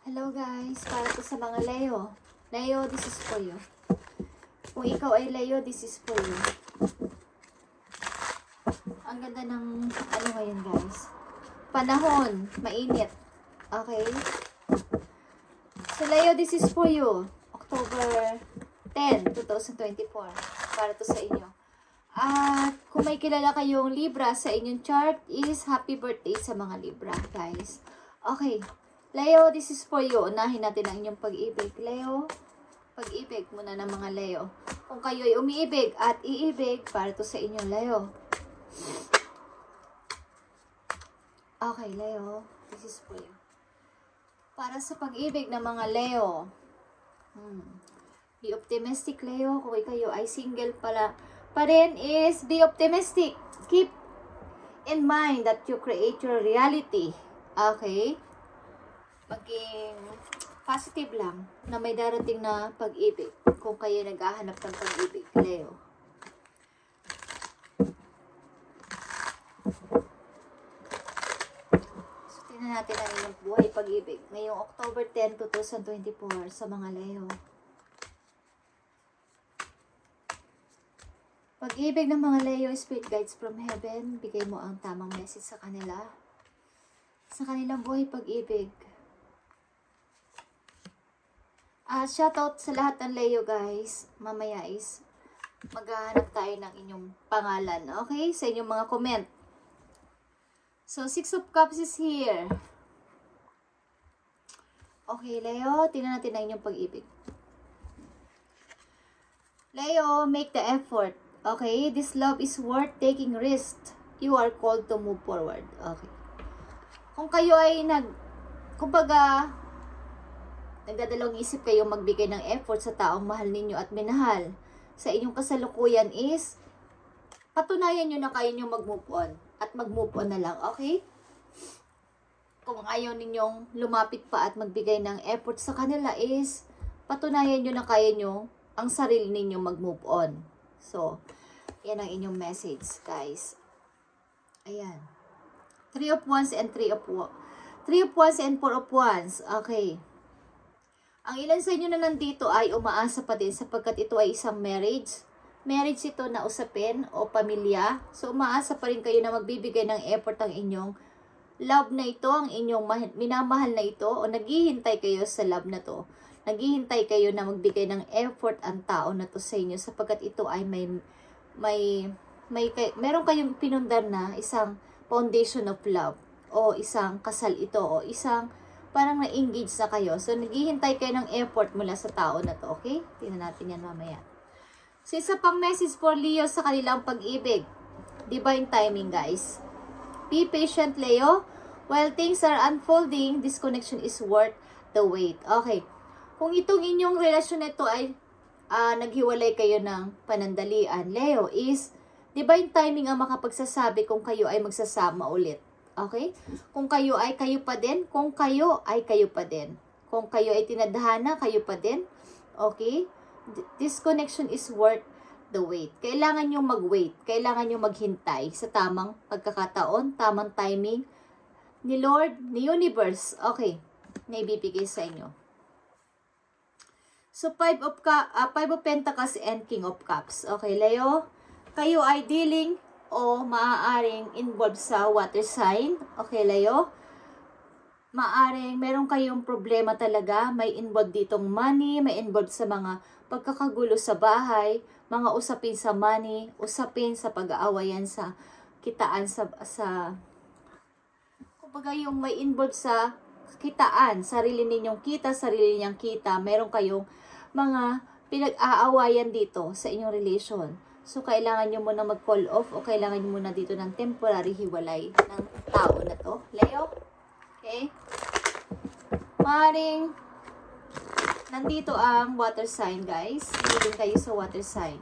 Hello guys, para to sa mga Leo. Leo, this is for you. Kung ikaw ay Leo, this is for you. Ang ganda ng ano ngayon guys. Panahon, mainit. Okay? So Leo, this is for you. October 10, 2024. Para to sa inyo. At kung may kilala kayong Libra sa inyong chart is happy birthday sa mga Libra guys. Okay. Leo, this is for you. Unahin natin ang inyong pag-ibig. Leo, pag-ibig muna ng mga Leo. Kung kayo ay umiibig at iibig, para to sa inyo, Leo. Okay, Leo, this is for you. Para sa pag-ibig ng mga Leo. Be optimistic, Leo. Kung kayo ay single pa rin is be optimistic. Keep in mind that you create your reality. Okay? Maging positive lang na may darating na pag-ibig kung kayo naghahanap ng pag-ibig, Leo. So, tingnan natin ang inyong buhay pag-ibig ngayong October 10, 2024 sa mga Leo. Pag-ibig ng mga Leo, Spirit Guides from Heaven, bigay mo ang tamang message sa kanila. Sa kanilang buhay pag-ibig. Shoutout sa lahat ng Leo guys. Mamaya is maghahanap tayo ng inyong pangalan. Okay? Sa inyong mga comment. So, 6 of Cups is here. Okay, Leo. Tingnan natin ang inyong pag-ibig. Leo, make the effort. Okay? This love is worth taking risk. You are called to move forward. Okay. Kung kayo ay kumbaga, nagdadalawang isip kayo magbigay ng effort sa taong mahal ninyo at minahal sa inyong kasalukuyan is patunayan nyo na kaya nyo mag-move on at mag-move on na lang, okay? Kung ayaw ninyong lumapit pa at magbigay ng effort sa kanila is patunayan nyo na kaya nyo ang sarili ninyo mag-move on. So, yan ang inyong message, guys. Ayan. 3 of Wands and 3 of Wands and 4 of Wands. Okay. Ang ilan sa inyo na nandito ay umaasa pa din sapagkat ito ay isang marriage. Marriage ito na usapin o pamilya. So, umaasa pa rin kayo na magbibigay ng effort ang inyong love na ito, ang inyong minamahal na ito, o naghihintay kayo sa love na to. Naghihintay kayo na magbigay ng effort ang tao na to sa inyo sapagkat ito ay meron kayong pinundar na isang foundation of love o isang kasal ito o isang parang na-engage na kayo. So, naghihintay kayo ng effort mula sa tao na to. Okay? Tingnan natin yan mamaya. So, isa pang message for Leo sa kanilang pag-ibig. Divine timing, guys. Be patient, Leo. While things are unfolding, this connection is worth the wait. Okay. Kung itong inyong relasyon nito ay naghiwalay kayo ng panandalian, Leo, is divine timing ang makapagsasabi kung kayo ay magsasama ulit. Okay? Kung kayo ay kayo pa din, kung kayo ay kayo pa din. Kung kayo ay tinadhana, kayo pa din. Okay? This connection is worth the wait. Kailangan nyo mag-wait. Kailangan nyo maghintay sa tamang pagkakataon, tamang timing ni Lord, ni Universe. Okay. Na ibibigay sa inyo. So, 5 of Pentacles and King of Cups. Okay, Leo? Kayo ay dealing o maaaring involved sa water sign. Okay, Leo? Maaaring meron kayong problema talaga. May involved ditong money, may involved sa mga pagkakagulo sa bahay, mga usapin sa money, usapin sa pag-aawayan sa kitaan kumbaga yung may involved sa kitaan, sarili ninyong kita, sarili niyang kita. Meron kayong mga pinag-aawayan dito sa inyong relation. So, kailangan nyo muna mag-call off o kailangan nyo muna dito ng temporary hiwalay ng tao na to. Leo? Okay? Maring nandito ang water sign, guys. Hindi kayo sa water sign.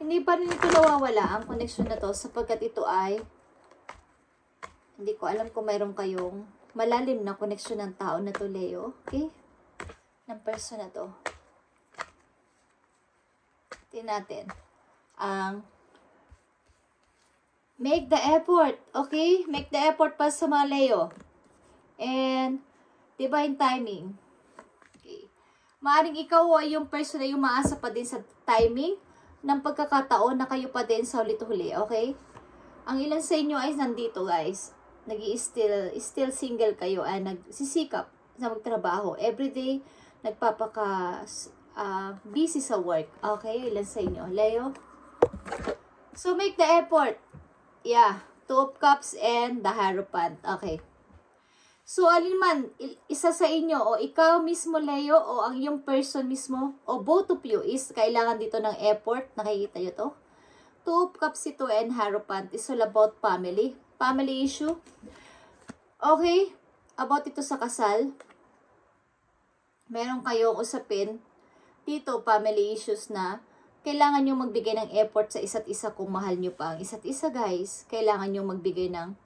Hindi pa rin ito nawawala ang connection na to sapagkat ito ay hindi ko alam kung mayroon kayong malalim na connection ng tao na to, Leo. Okay? Ng person na to. Tingnan natin. Make the effort. Okay? Make the effort pa sa mga Leo. and divine timing. Okay. Maaring ikaw ay yung person na umaasa pa din sa timing ng pagkakataon na kayo pa din sa ulit-huli, okay? Ang ilan sa inyo ay nandito, guys. Still single kayo ay nagsisikap na magtrabaho. Everyday, busy sa work. Okay, ilan sa inyo? Leo? So, make the effort. Yeah, Two of Cups and the Hierophant. Okay. So, alin man, isa sa inyo, o ikaw mismo, Leo, o ang yung person mismo, o both of you, is kailangan dito ng effort. Nakikita nyo to? Two of Cups ito and Hierophant is all about family. Family issue. Okay. About ito sa kasal. Meron kayong usapin. Dito, family issues na kailangan nyo magbigay ng effort sa isa't isa kung mahal nyo pa ang isa't isa, guys. Kailangan nyo magbigay ng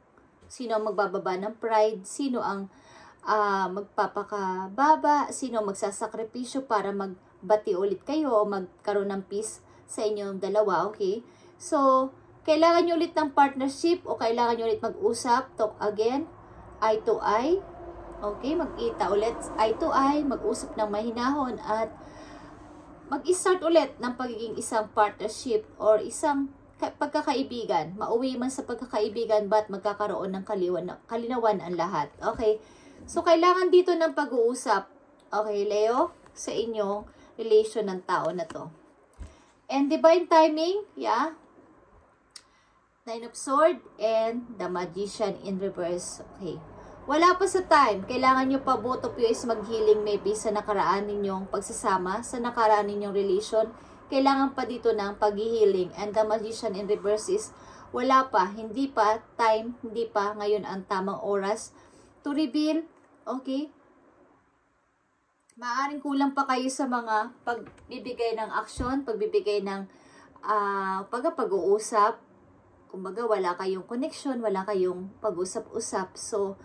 sino ang magbababa ng pride, sino ang magpapakababa, sino ang magsasakripisyo para magbati ulit kayo o magkaroon ng peace sa inyong dalawa, okay? So, kailangan nyo ulit ng partnership o kailangan nyo ulit mag-usap, talk again, eye to eye, okay? Mag-kita ulit, eye to eye, mag-usap ng mahinahon at mag-start ulit ng pagiging isang partnership or isang pagkakaibigan. Mauwi man sa pagkakaibigan ba't magkakaroon ng kalinawan ang lahat. Okay? So, kailangan dito ng pag-uusap. Okay, Leo? Sa inyong relation ng tao na to. And divine timing, yeah. Nine of Swords and the Magician in reverse. Okay. Wala pa sa time. Kailangan nyo pa both of you is mag-healing maybe sa nakaraan ninyong pagsasama, sa nakaraan ninyong relation. Kailangan pa dito ng pag-healing. And the Magician in reverse is wala pa, hindi pa time, hindi pa ngayon ang tamang oras to reveal, okay? Maaaring kulang pa kayo sa mga pagbibigay ng action, pagbibigay ng pag-uusap. Kumbaga, wala kayong connection, wala kayong pag-usap-usap. So,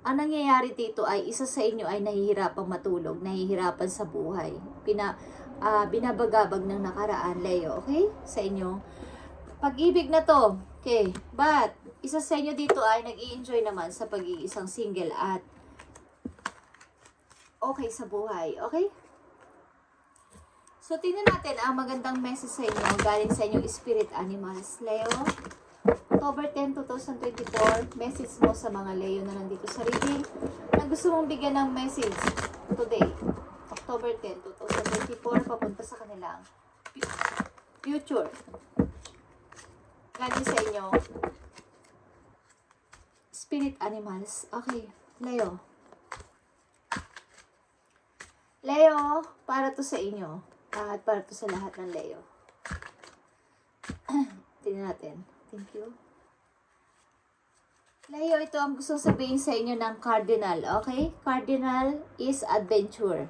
ang nangyayari dito ay isa sa inyo ay nahihirapang matulog, nahihirapan sa buhay. Binabagabag ng nakaraan, Leo, okay? Sa inyo. Pag-ibig na to, okay? But, isa sa inyo dito ay nag-i-enjoy naman sa pag-iisang single at okay sa buhay, okay? So, tingnan natin ang magandang message sa inyo galing sa inyong spirit animals, Leo. October 10, 2024, message mo sa mga Leo na nandito sa reading na gusto mong bigyan ng message today. October 10, 2024, papunta sa kanilang future. Galing sa inyo, spirit animals. Okay, Leo. Leo, para to sa inyo. At para to sa lahat ng Leo. Tingnan natin. Thank you. Leo, ito ang gusto sabihin sa inyo ng Cardinal. Okay? Cardinal is adventure.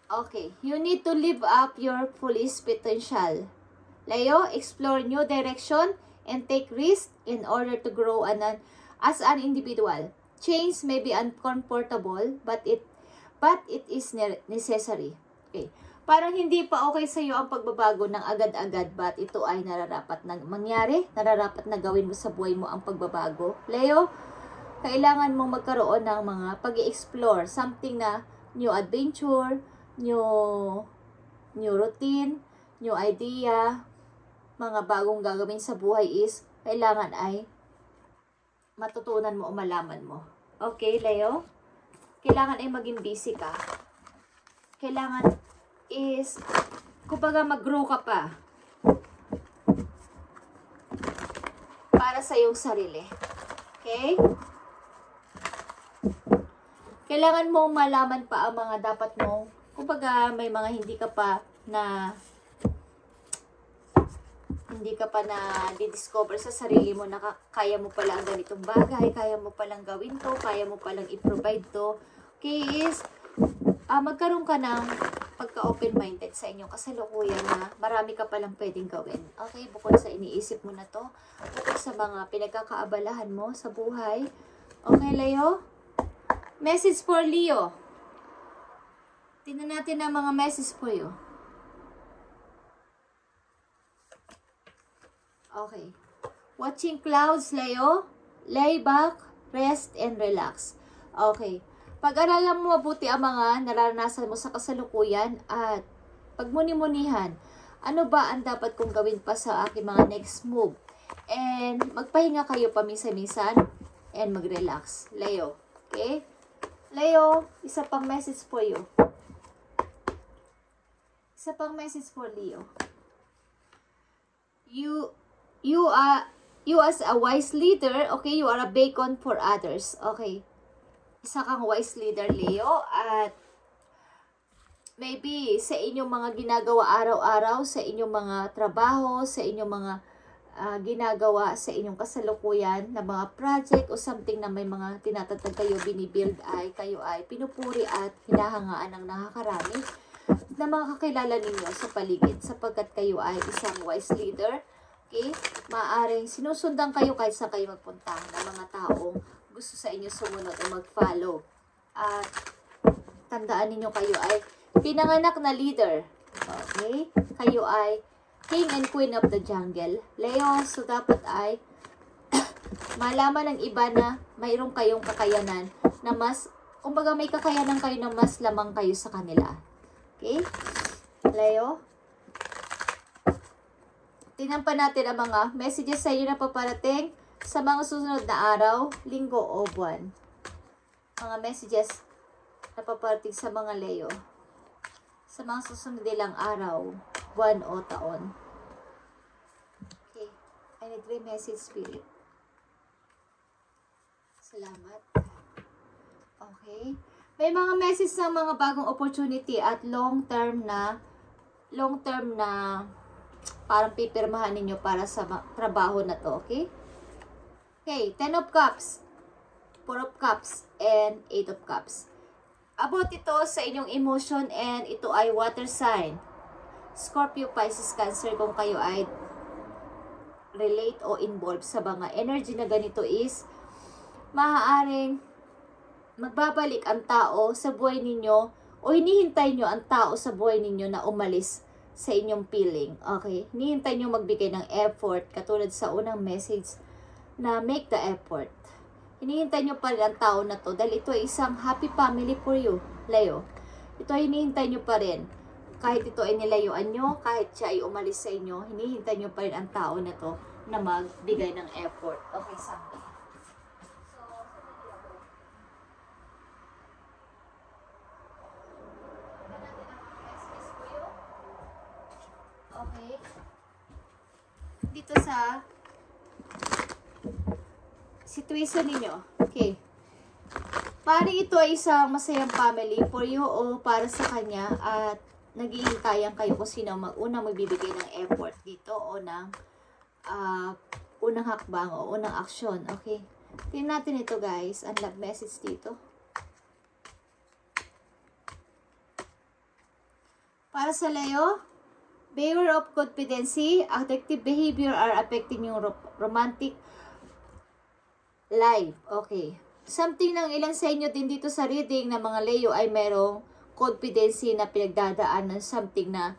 Okay. You need to live up your fullest potential. Leo, explore new direction and take risks in order to grow as an individual. Change may be uncomfortable, but it is necessary. Okay. Parang hindi pa okay sa iyo ang pagbabago ng agad-agad, but ito ay nararapat na mangyari, nararapat na gawin mo sa buhay mo ang pagbabago. Leo, kailangan mong magkaroon ng mga pag-i-explore, something na new adventure, new routine, new idea, mga bagong gagawin sa buhay is kailangan ay matutunan mo o malaman mo. Okay, Leo? Kailangan ay maging busy ka. Kailangan is, kumbaga mag-grow ka pa. Para sa iyong sarili. Okay? Kailangan mong malaman pa ang mga dapat mong, kumbaga may mga hindi ka pa na di-discover sa sarili mo na kaya mo pala ang ganitong bagay, kaya mo palang gawin to, kaya mo palang i-provide to. Okay, is magkaroon ka ng pagka-open-minded sa inyong kasalukuyan na marami ka palang pwedeng gawin. Okay, bukod sa iniisip mo na to, bukod sa mga pinagkakaabalahan mo sa buhay. Okay, Leo? Message for Leo. Tingnan natin ang mga message for you. Okay. Watching clouds, Leo. Lay back rest and relax. Okay. Pag-aralan mo mabuti ang mga nararanasan mo sa kasalukuyan at pagmuni-munihan. Ano ba ang dapat kong gawin pa sa aking mga next move? And magpahinga kayo paminsan-minsan and mag-relax. Leo. Okay? Leo, isa pang message for you. Isa pang message for Leo. You as a wise leader, okay, you are a beacon for others. Okay. Isa kang wise leader, Leo, at maybe sa inyong mga ginagawa araw-araw, sa inyong mga trabaho, sa inyong mga ginagawa sa inyong kasalukuyan na mga project o something na may mga tinatatag kayo, binibuild ay kayo ay pinupuri at hinahangaan ng nakakarami na mga kakilala ninyo sa paligid sapagkat kayo ay isang wise leader. Okay? Maaaring sinusundan kayo kahit saan kayo magpunta ng mga taong gusto sa inyo sumunod o mag-follow. At tandaan ninyo kayo ay pinanganak na leader. Okay? Kayo ay king and queen of the jungle. Leo, so dapat ay malaman ng iba na mayroon kayong kakayanan na mas, kumbaga may kakayanan kayo na mas lamang kayo sa kanila. Okay? Leo? Tingnan pa natin ang mga messages sa inyo na paparating sa mga susunod na araw, linggo o buwan. Mga messages na paparating sa mga Leo. Sa mga susunod nilang araw, buwan o taon. Okay. I need 3 message, Spirit. Salamat. Okay. May mga message ng mga bagong opportunity at long-term na parang pipirmahan ninyo para sa trabaho na to, okay? Okay, 10 of Cups, 4 of Cups, and 8 of Cups. About ito sa inyong emotion and ito ay water sign. Scorpio, Pisces, Cancer, kung kayo ay relate o involved sa mga energy na ganito is maaaring magbabalik ang tao sa buhay ninyo o hinihintay nyo ang tao sa buhay ninyo na umalis sa inyong feeling. Okay? Hinihintay nyo magbigay ng effort katulad sa unang message na make the effort. Hinihintay nyo pa rin ang tao na to dahil ito ay isang happy family for you, Leo. Ito ay hinihintay nyo pa rin. Kahit ito ay nilayuan nyo, kahit siya ay umalis sa inyo, hinihintay nyo pa rin ang tao na to na magbigay ng effort. Okay, something. Okay. Dito sa situation ninyo. Okay. Paano ito ay isang masayang family for you o para sa kanya at nag-iintayan kayo kung sino unang magbibigay ng effort dito o ng unang hakbang o unang aksyon. Okay. Tingnan natin ito, guys. Ang love message dito. Para sa Leo, beware of confidency, addictive behavior are affecting yung romantic life. Okay. Something ng ilang sa inyo din dito sa reading na mga Leo ay merong confidency na pinagdadaanan, something na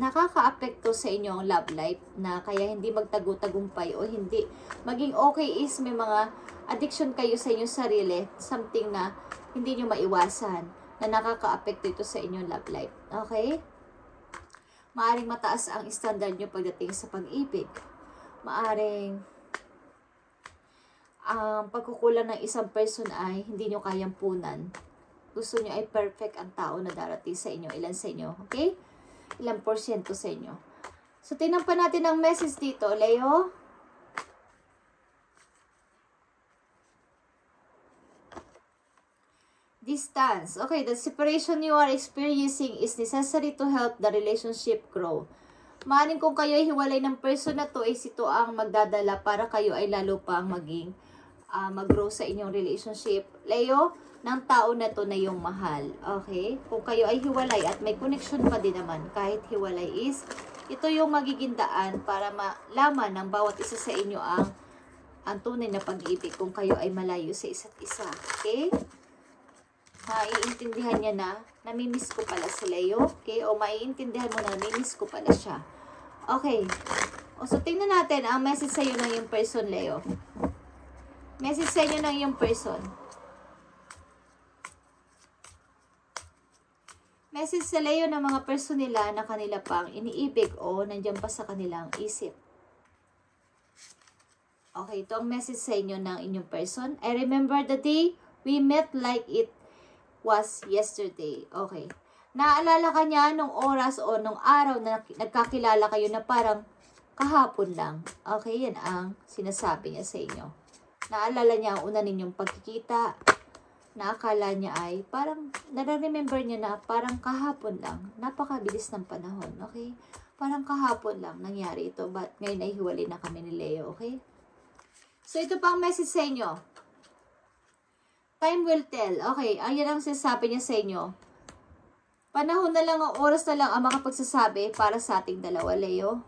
nakaka-apekto sa inyong love life na kaya hindi magtago-tagumpay o hindi maging okay is may mga addiction kayo sa inyong sarili, something na hindi nyo maiwasan na nakaka-apekto ito sa inyong love life. Okay? Maaring mataas ang standard nyo pagdating sa pag-ibig. Maaring ang pagkukulang ng isang person ay hindi nyo kayang punan. Gusto nyo ay perfect ang tao na darating sa inyo. Ilan sa inyo? Okay? Ilang porsyento sa inyo? So, tingnan pa natin ang message dito, Leo. Distance. Okay, the separation you are experiencing is necessary to help the relationship grow. Maaring kung kayo ay hiwalay ng person na to, is ito ang magdadala para kayo ay lalo pang maging mag-grow sa inyong relationship. Leo, ng tao na to na yung mahal. Okay? Kung kayo ay hiwalay at may connection pa din naman, kahit hiwalay is, ito yung magiging daan para malaman ng bawat isa sa inyo ang tunay na pag-ibig kung kayo ay malayo sa isa't isa. Okay? Maiintindihan niya na namimiss ko pala si Leo. Okay? O maiintindihan mo na namimiss ko pala siya. Okay. O so tingnan natin ang message sa'yo ng yung person, Leo. Message sa inyo ng iyong person. Message sa Leo ng mga person nila na kanila pang iniibig o nandiyan pa sa kanilang isip. Okay, ito ang message sa inyo ng inyong person. I remember the day we met like it was yesterday. Okay. Naalala ka niya nung oras o nung araw na nagkakilala kayo na parang kahapon lang. Okay, yan ang sinasabi niya sa inyo. Naalala niya ang una ninyong pagkikita. Naakala niya ay parang, nare-remember niya na parang kahapon lang. Napakabilis ng panahon, okay? Parang kahapon lang nangyari ito, but ngayon ay hiwalay na kami ni Leo, okay? So, ito pa ang message sa inyo. Time will tell. Okay, ayan ang sinasabi niya sa inyo. Panahon na lang, o oras na lang ang makapagsasabi para sa ating dalawa, Leo.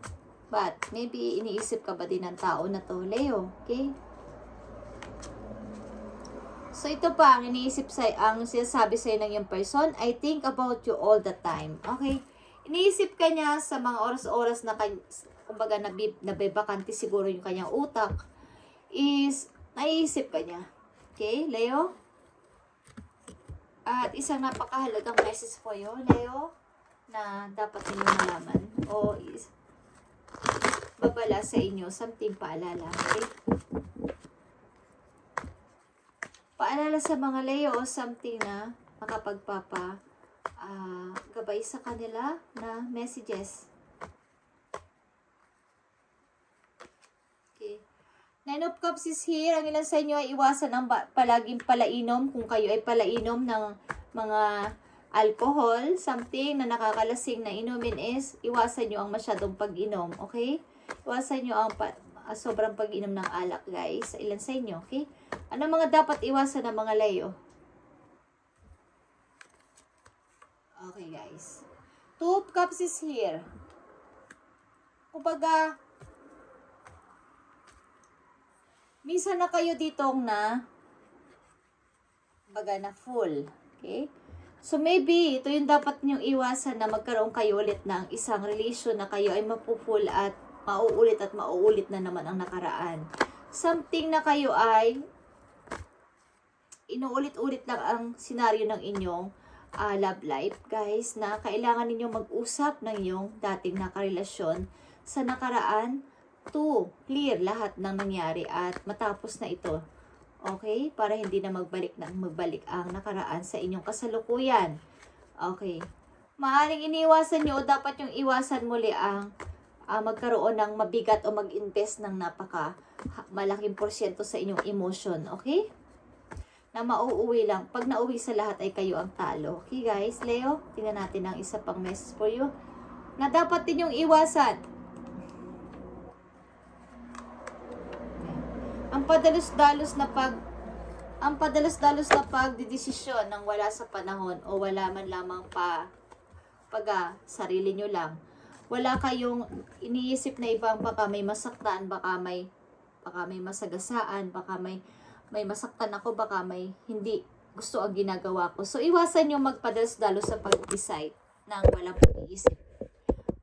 But, maybe iniisip ka ba din ng tao na to, Leo, okay? So, ito pa ang iniisip ang sinasabi sa'yo ng yung person. I think about you all the time. Okay? Iniisip ka niya sa mga oras-oras na kumbaga nabebakante siguro yung kanyang utak. Is, naiisip ka niya. Okay, Leo? At isang napakahalagang message po yun, Leo, na dapat ninyong malaman. O is, babala sa inyo, something paalala. Okay? Paalala sa mga Leo, something na makapagpapa gabay sa kanila na messages. Okay. Nine of Cups is here. Ang ilan sa inyo ay iwasan ang palaging palainom. Kung kayo ay palainom ng mga alcohol, something na nakakalasing na inumin is, iwasan nyo ang masyadong pag-inom. Okay? Iwasan nyo ang sobrang pag-inom ng alak, guys. Sa ilan sa inyo, okay? Ano mga dapat iwasan ng mga Leo? Okay, guys. Two of Cups is here. Kumbaga, minsan na kayo ditong na full. Okay? So, maybe, ito yung dapat nyong iwasan na magkaroon kayo ulit ng isang relation na kayo ay mapufull at mauulit na naman ang nakaraan. Something na kayo ay inuulit-ulit lang ang senaryo ng inyong love life, guys, na kailangan ninyong mag-usap ng inyong dating nakarelasyon sa nakaraan to clear lahat ng nangyari at matapos na ito. Okay? Para hindi na magbalik ang nakaraan sa inyong kasalukuyan. Okay. Maaring iniwasan nyo o dapat yung iwasan muli ang magkaroon ng mabigat o mag-invest ng malaking porsyento sa inyong emotion. Okay? Na mauuwi lang. Pag nauwi sa lahat ay kayo ang talo. Okay, guys? Leo, tingnan natin ang isa pang message for you na dapat din yung iwasan. Ang padalos-dalos na pagdidesisyon ng wala sa panahon o wala man lamang sarili nyo lang. Wala kayong iniisip na ibang baka may masaktan, baka may masagasaan, baka may masaktan ako, baka may hindi gusto ang ginagawa ko. So, iwasan nyo magpadalos-dalos sa pag-decide ng walang pag-iisip.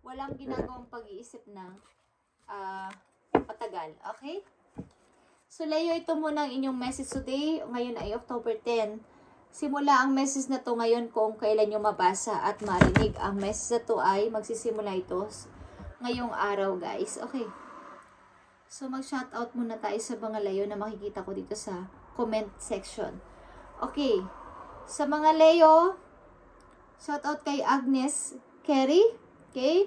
Walang ginagawang pag-iisip ng patagal. Okay? So, Leo, ito muna ang inyong message today. Ngayon ay October 10. Simula ang message na to ngayon kung kailan nyo mabasa at marinig. Ang message na to ay magsisimula ito ngayong araw, guys. Okay. So, mag-shoutout muna tayo sa mga Leo na makikita ko dito sa comment section. Okay. Sa mga Leo, shoutout kay Agnes Kerry. Okay.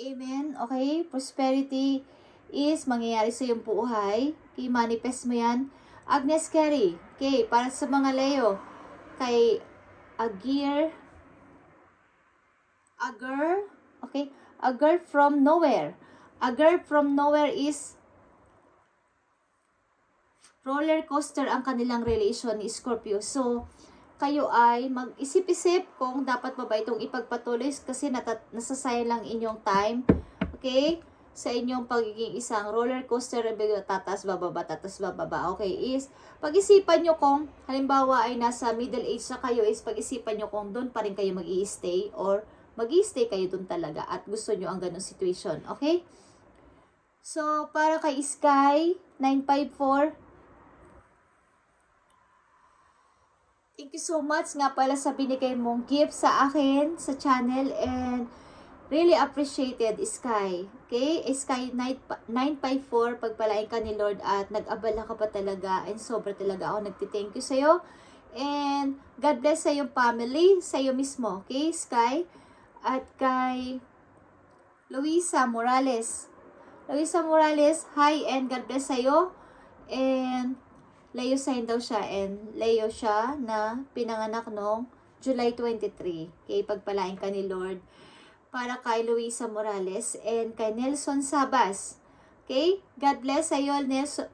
Amen. Okay. Prosperity is mangyayari sa iyong buhay. Okay. Manifest mo yan. Agnes Kerry. Okay. Para sa mga Leo, kay Agar. Okay. A girl from nowhere. A girl from nowhere is roller coaster ang kanilang relation ni Scorpio. So, kayo ay mag-isip-isip kung dapat ba itong ipagpatuloy kasi nasasayang lang inyong time. Okay? Sa inyong pagiging isang roller coaster, tatas bababa. Okay, is pag-isipan nyo kung halimbawa ay nasa middle age na kayo, is pag-isipan nyo kung doon pa rin kayo mag-i-stay or mag-i-stay kayo doon talaga at gusto nyo ang ganong situation. Okay? So, para kay Sky, 954. Thank you so much nga pala sa binigay mong gift sa akin, sa channel, and really appreciated, Sky. Okay? Sky 954, pagpalain ka ni Lord at nag-abala ka pa talaga and sobra talaga ako nagti-thank you sa'yo. And God bless sa iyong family, sa iyo mismo. Okay, Sky? At kay Luisa Morales. Luisa Morales, hi and God bless sa'yo. And Leo sign daw siya and Leo siya na pinanganak noong July 23. Okay, pagpalain ka ni Lord. Para kay Luisa Morales and kay Nelson Sabas. Okay, God bless sa'yo,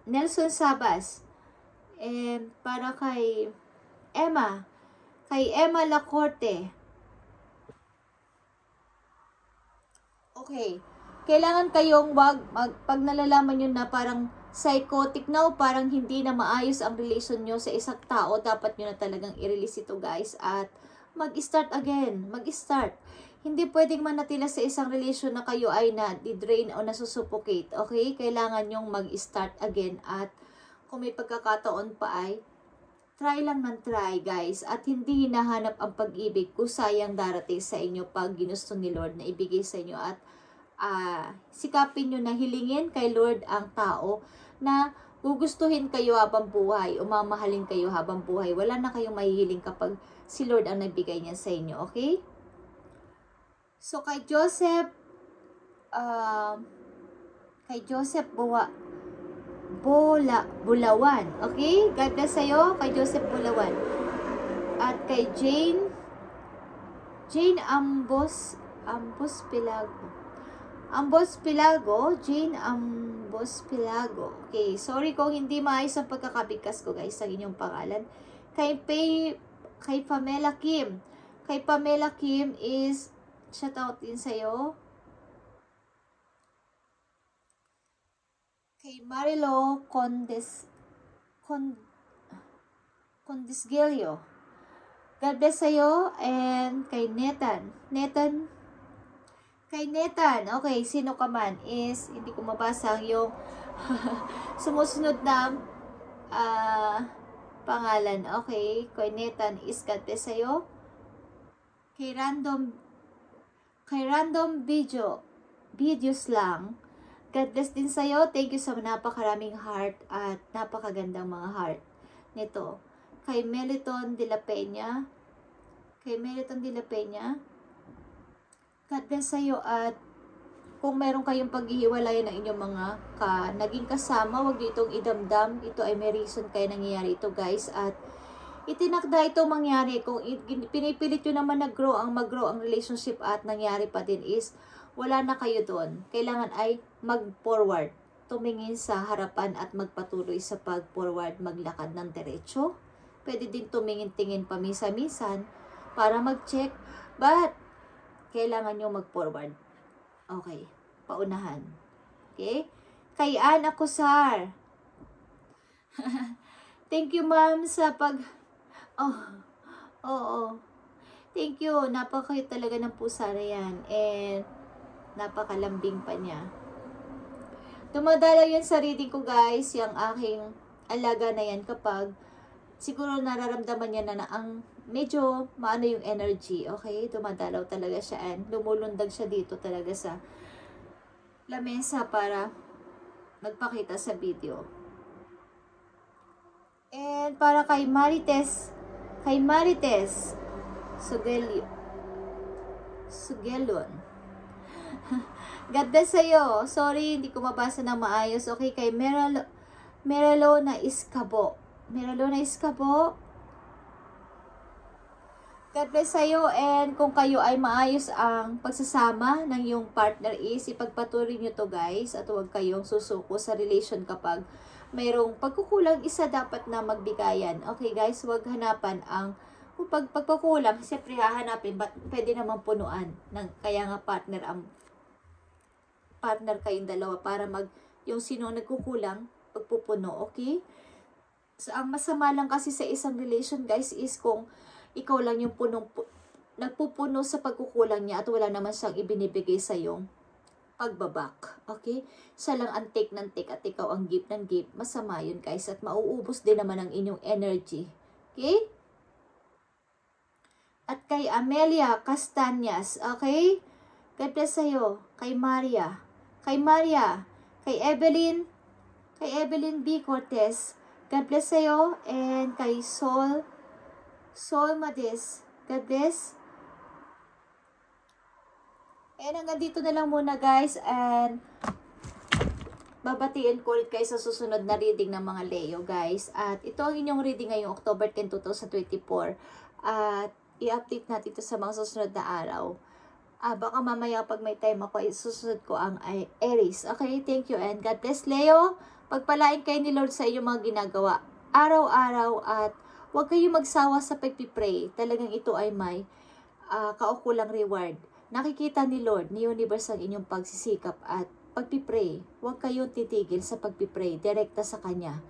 Nelson Sabas. And para kay Emma Lacorte. Okay, kailangan kayong pag nalalaman nyo na parang psychotic na o parang hindi na maayos ang relation nyo sa isang tao, dapat nyo na talagang i-release ito, guys, at mag-start again, mag-start. Hindi pwedeng manatila sa isang relation na kayo ay na-drain o nasusuffocate, okay? Kailangan nyong mag-start again at kung may pagkakataon pa ay try lang ng try, guys, at hindi hinahanap ang pag-ibig kung sayang darating sa inyo pag ginusto ni Lord na ibigay sa inyo at sikapin nyo na hilingin kay Lord ang tao na gugustuhin kayo habang buhay o mamahalin kayo habang buhay. Wala na kayong mahihiling kapag si Lord ang nagbigay niya sa inyo, okay? So, kay Joseph Bulawan, okay? God bless sa'yo, kay Joseph Bulawan. At kay Jane Ambos Pilago. Jane Ambos Pilago. Okay, sorry kung hindi maayos ang pagkakabigkas ko, guys, sa inyong pangalan. Kay Pamela Kim. Kay Pamela Kim is shout out din sa'yo. Kay Marilo Condesgelio. God bless sa'yo. And kay Nathan. Kay Nathan, okay, sino ka man is, hindi ko mabasa yung sumusunod na pangalan. Okay, kay Nathan is God bless sa'yo. Kay random videos lang, God bless din sa'yo. Thank you sa napakaraming heart at napakagandang mga heart nito. Kay Meliton de la Peña, God bless sa'yo at kung meron kayong paghihiwalayan ng inyong mga naging kasama, huwag niyo itong idamdam. Ito ay may reason kaya nangyayari ito, guys, at itinakda ito mangyari. Kung pinipilit nyo naman mag-grow ang relationship at nangyari pa din is wala na kayo doon. Kailangan ay mag-forward, tumingin sa harapan at magpatuloy sa pag-forward, maglakad ng diretso. Pwede din tumingin-tingin pamisa-misan para mag-check, but kailangan nyo mag-forward. Okay, paunahan. Okay? Kay Ana Kusar. Thank you, ma'am, sa Oo. Thank you. Napaka-cute talaga ng pusa na yan. And napakalambing pa niya. Dumadalaw yan sa reading ko, guys, yung aking alaga na yan kapag siguro nararamdaman niya na ang medyo maano yung energy, okay? Dumadalaw talaga siya and lumulundag siya dito talaga sa lamesa para magpakita sa video. And para kay Marites Sugelon. God bless sa'yo. Sorry, hindi ko mabasa na maayos. Okay, kay Meralo na Iskabo. God bless sa'yo, and kung kayo ay maayos ang pagsasama ng iyong partner is ipagpatuloy nyo to, guys, at huwag kayong susuko sa relation kapag mayroong pagkukulang, isa dapat na magbigayan. Okay, guys, huwag hanapan ang pagkukulang, siyempre hahanapin, but pwede naman punuan ng kaya nga partner kayong dalawa para yung sino nagkukulang pagpupuno, okay? So, ang masama lang kasi sa isang relation, guys, is kung ikaw lang yung nagpupuno sa pagkukulang niya at wala naman siyang ibinibigay sa yung pagbabak. Okay? Siya lang ang take ng take at ikaw ang give ng give. Masama yun guys at mauubos din naman ang inyong energy. Okay? At kay Amelia Castañas. Okay? God bless sa'yo. Kay Maria. Kay Maria. Kay Evelyn B. Cortez. God bless sa'yo. And kay Sol Madis. God bless. And hanggang dito na lang muna guys. And babatiin ko ulit kayo sa susunod na reading ng mga Leo guys. At ito ang inyong reading ngayong October 10, 2024. At i-update natin ito sa mga susunod na araw. Baka mamaya pag may time ako, susunod ko ang Aries. Okay, thank you and God bless Leo. Pagpalain kayo ni Lord sa inyong mga ginagawa araw-araw at huwag kayong magsawa sa pagpipray. Talagang ito ay may kaukulang reward. Nakikita ni Lord, ni Universe ang inyong pagsisikap at pagpipray. Huwag kayong titigil sa pagpipray. Direkta sa Kanya.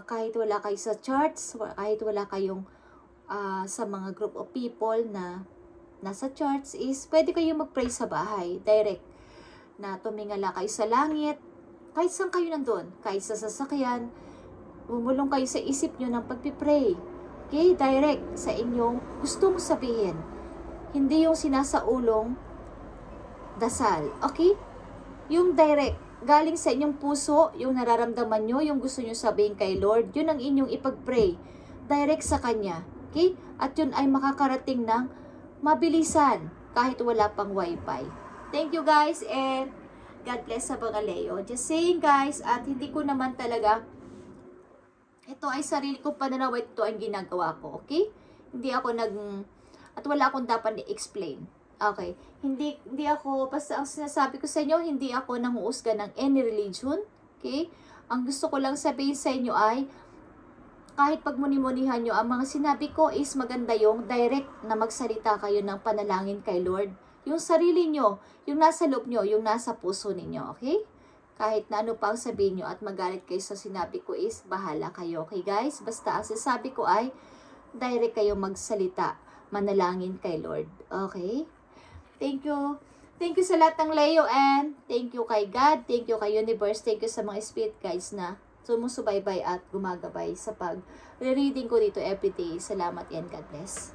Kahit wala kayo sa charts, kahit wala kayong sa mga group of people na nasa charts is pwede kayong mag-pray sa bahay. Direct. Na tumingala kayo sa langit. Kahit saan kayo nandun. Kahit sa sasakyan. Bumulong kayo sa isip nyo ng pagpipray. Okay? Direct sa inyong gustong sabihin. Hindi yung sinasaulong dasal. Okay? Yung direct, galing sa inyong puso, yung nararamdaman nyo, yung gusto nyo sabihin kay Lord, yun ang inyong ipag-pray. Direct sa Kanya. Okay? At yun ay makakarating ng mabilisan kahit wala pang wifi. Thank you guys and God bless sa mga Leo. Just saying guys, at hindi ko naman talaga, ito ay sarili kong pananaw, ito ang ginagawa ko. Okay? Hindi ako at wala akong dapat i-explain. Okay. Hindi ako, basta ang sinasabi ko sa inyo, hindi ako nanguusga ng any religion. Okay? Ang gusto ko lang sabihin sa inyo ay, kahit pagmuni-munihan nyo, ang mga sinabi ko is maganda yung direct na magsalita kayo ng panalangin kay Lord. Yung sarili nyo, yung nasa loob nyo, yung nasa puso ninyo. Okay? Kahit na ano pa ang sabihin nyo at magalit kayo sa sinabi ko is, bahala kayo. Okay guys? Basta ang sinasabi ko ay, direct kayo magsalita. Manalangin kay Lord. Okay? Thank you. Thank you sa lahat ng Leo and thank you kay God, thank you kay Universe, thank you sa mga spirit guides na sumusubaybay at gumagabay sa pag-reading ko dito everyday. Salamat and God bless.